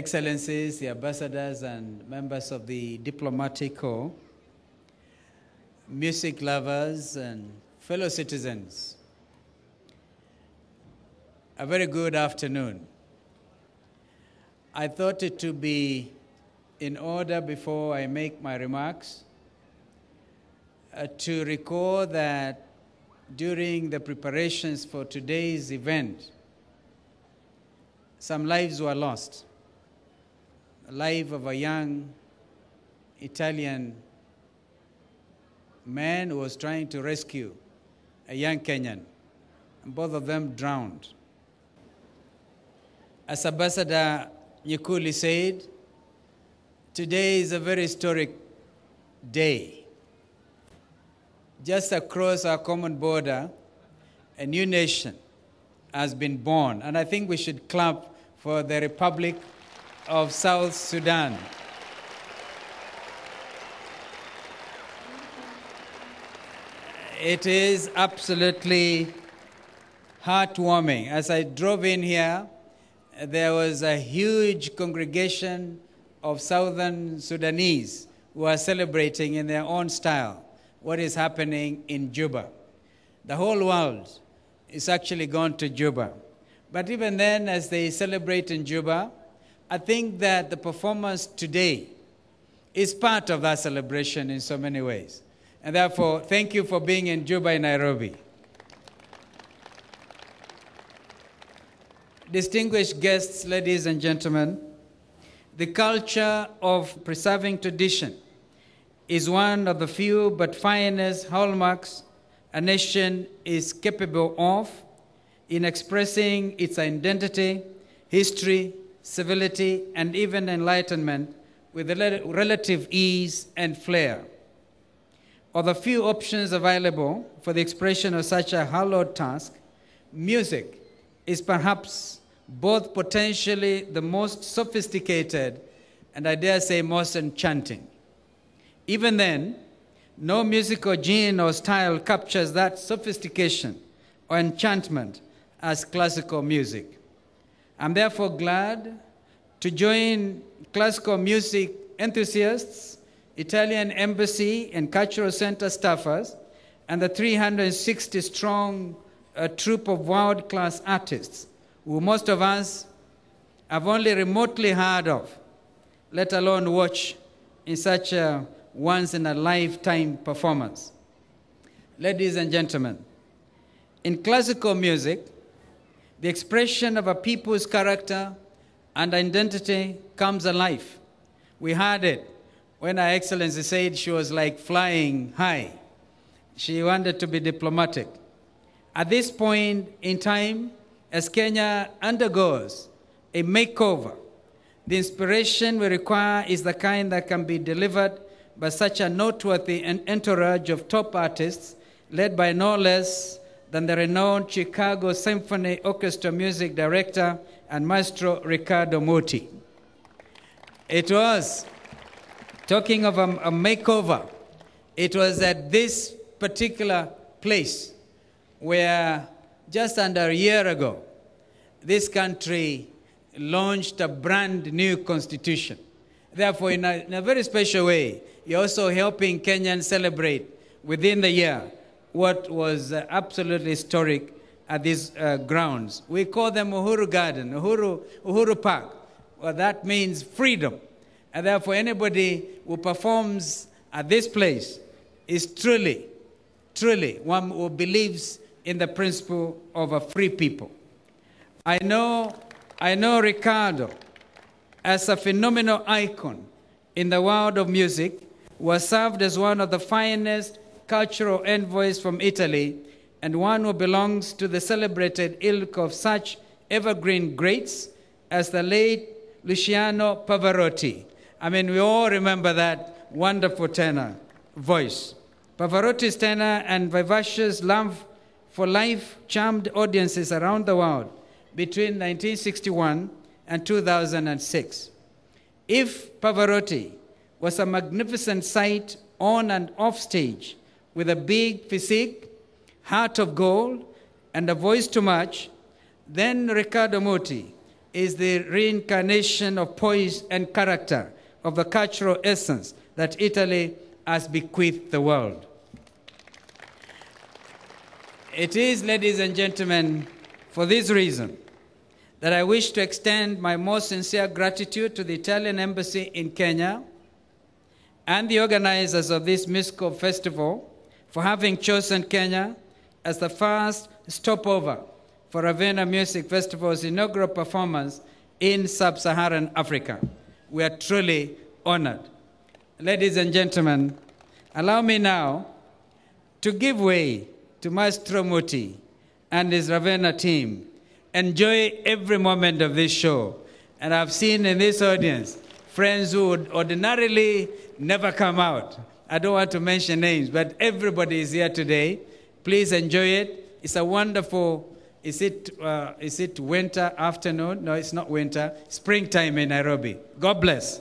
Excellencies, the ambassadors and members of the diplomatic corps, music lovers and fellow citizens, a very good afternoon. I thought it to be in order before I make my remarks to recall that during the preparations for today's event, some lives were lost. The life of a young Italian man who was trying to rescue a young Kenyan, and both of them drowned. As Ambassador Nyukuli said, today is a very historic day. Just across our common border, a new nation has been born, and I think we should clap for the Republic of South Sudan. It is absolutely heartwarming. As I drove in here, there was a huge congregation of Southern Sudanese who are celebrating in their own style what is happening in Juba. The whole world is actually gone to Juba. But even then, as they celebrate in Juba, I think that the performance today is part of that celebration in so many ways. And therefore, thank you for being in Juba in Nairobi. Distinguished guests, ladies and gentlemen, the culture of preserving tradition is one of the few but finest hallmarks a nation is capable of in expressing its identity, history, civility, and even enlightenment with relative ease and flair. Of the few options available for the expression of such a hallowed task, music is perhaps both potentially the most sophisticated and, I dare say, most enchanting. Even then, no musical genre or style captures that sophistication or enchantment as classical music. I'm therefore glad to join classical music enthusiasts, Italian Embassy and Cultural Center staffers, and the 360-strong troupe of world-class artists who most of us have only remotely heard of, let alone watch in such a once-in-a-lifetime performance. Ladies and gentlemen, in classical music, the expression of a people's character and identity comes alive. We heard it when Her Excellency said she was like flying high. She wanted to be diplomatic. At this point in time, as Kenya undergoes a makeover, the inspiration we require is the kind that can be delivered by such a noteworthy entourage of top artists led by no less than the renowned Chicago Symphony Orchestra music director and maestro Riccardo Muti. It was, talking of a makeover, it was at this particular place where just under a year ago, this country launched a brand new constitution. Therefore, in a very special way, you're also helping Kenyans celebrate within the year what was absolutely historic at these grounds. We call them Uhuru Garden, Uhuru Park. Well, that means freedom. And therefore, anybody who performs at this place is truly one who believes in the principle of a free people. I know Riccardo as a phenomenal icon in the world of music, who has served as one of the finest cultural envoys from Italy, and one who belongs to the celebrated ilk of such evergreen greats as the late Luciano Pavarotti. I mean, we all remember that wonderful tenor voice. Pavarotti's tenor and vivacious love for life charmed audiences around the world between 1961 and 2006. If Pavarotti was a magnificent sight on and off stage, with a big physique, heart of gold, and a voice to match, then Riccardo Muti is the reincarnation of poise and character of the cultural essence that Italy has bequeathed the world. It is, ladies and gentlemen, for this reason that I wish to extend my most sincere gratitude to the Italian Embassy in Kenya and the organizers of this musical festival for having chosen Kenya as the first stopover for Ravenna Music Festival's inaugural performance in sub-Saharan Africa. We are truly honored. Ladies and gentlemen, allow me now to give way to Maestro Muti and his Ravenna team. Enjoy every moment of this show. And I've seen in this audience friends who would ordinarily never come out. I don't want to mention names, but everybody is here today. Please enjoy it. It's a wonderful, is it winter afternoon? No, it's not winter. Springtime in Nairobi. God bless.